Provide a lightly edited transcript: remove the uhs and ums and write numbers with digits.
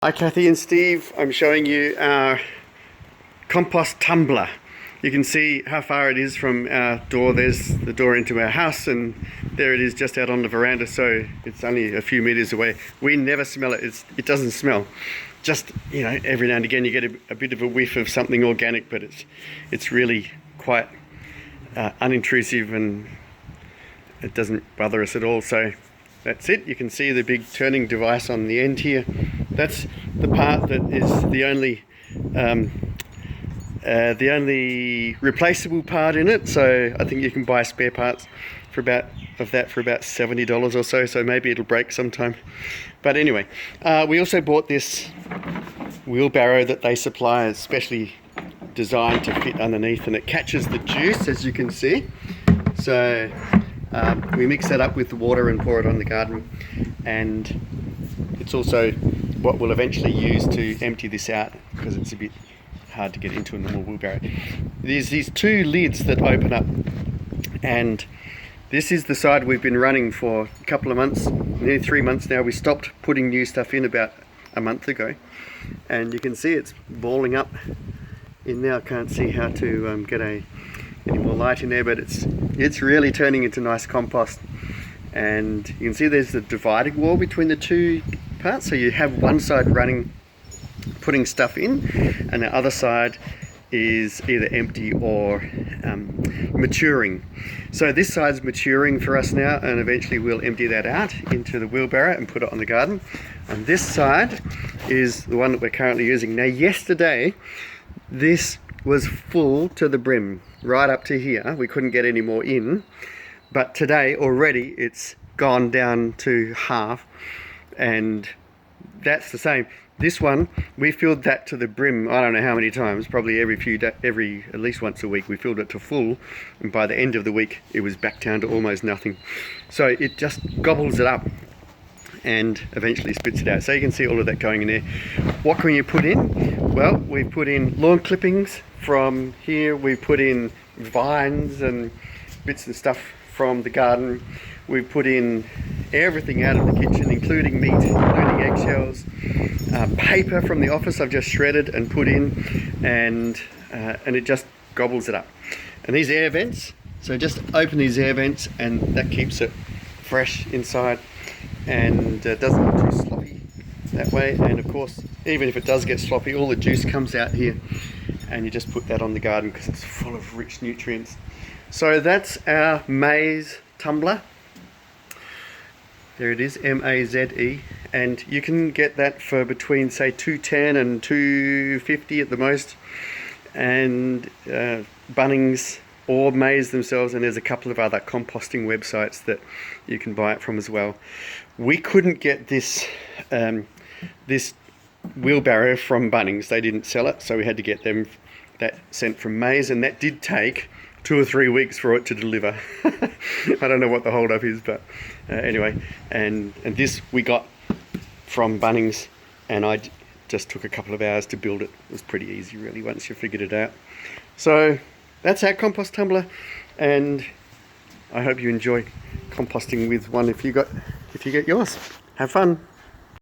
Hi Kathy and Steve, I'm showing you our compost tumbler. You can see how far it is from our door. There's the door into our house and there it is just out on the veranda, so it's only a few meters away. We never smell it. It doesn't smell. Just, you know, every now and again you get a bit of a whiff of something organic, but it's really quite unintrusive and it doesn't bother us at all. So that's it. You can see the big turning device on the end here. That's the part that is the only replaceable part in it. So I think you can buy spare parts for about $70 or so. So maybe it'll break sometime. But anyway, we also bought this wheelbarrow that they supply, especially designed to fit underneath, and it catches the juice, as you can see. So we mix that up with the water and pour it on the garden, and it's also what we'll eventually use to empty this out because it's a bit hard to get into a normal wheelbarrow. There's these two lids that open up, and this is the side we've been running for a couple of months, nearly 3 months now. We stopped putting new stuff in about a month ago, and you can see it's balling up in there. I can't see how to get any more light in there, but it's really turning into nice compost. And you can see there's the dividing wall between the two parts, so you have one side running, putting stuff in, and the other side is either empty or maturing. So this side's maturing for us now, and eventually we'll empty that out into the wheelbarrow and put it on the garden. And this side is the one that we're currently using. Now yesterday this was full to the brim, right up to here. We couldn't get any more in, but today already it's gone down to half, and that's the same. This one, we filled that to the brim, I don't know how many times, probably at least once a week we filled it to full, and by the end of the week it was back down to almost nothing. So it just gobbles it up and eventually spits it out. So you can see all of that going in there. What can you put in? Well, we put in lawn clippings from here, we put in vines and bits and stuff from the garden. We put in everything out of the kitchen, including meat, including eggshells, paper from the office I've just shredded and put in, and it just gobbles it up. And these air vents, so just open these air vents and that keeps it fresh inside, and doesn't get too sloppy that way. And of course, even if it does get sloppy, all the juice comes out here, and you just put that on the garden because it's full of rich nutrients. So that's our Maze tumbler. There it is, M-A-Z-E, and you can get that for between say $2.10 and $2.50 at the most, and Bunnings or Maze themselves, and there's a couple of other composting websites that you can buy it from as well. We couldn't get this this wheelbarrow from Bunnings. They didn't sell it, so we had to get them that sent from Maze, and that did take 2 or 3 weeks for it to deliver. I don't know what the hold up is, but anyway, and this we got from Bunnings, and I just took a couple of hours to build it. It was pretty easy really once you figured it out. So that's our compost tumbler, and I hope you enjoy composting with one if you get yours. Have fun.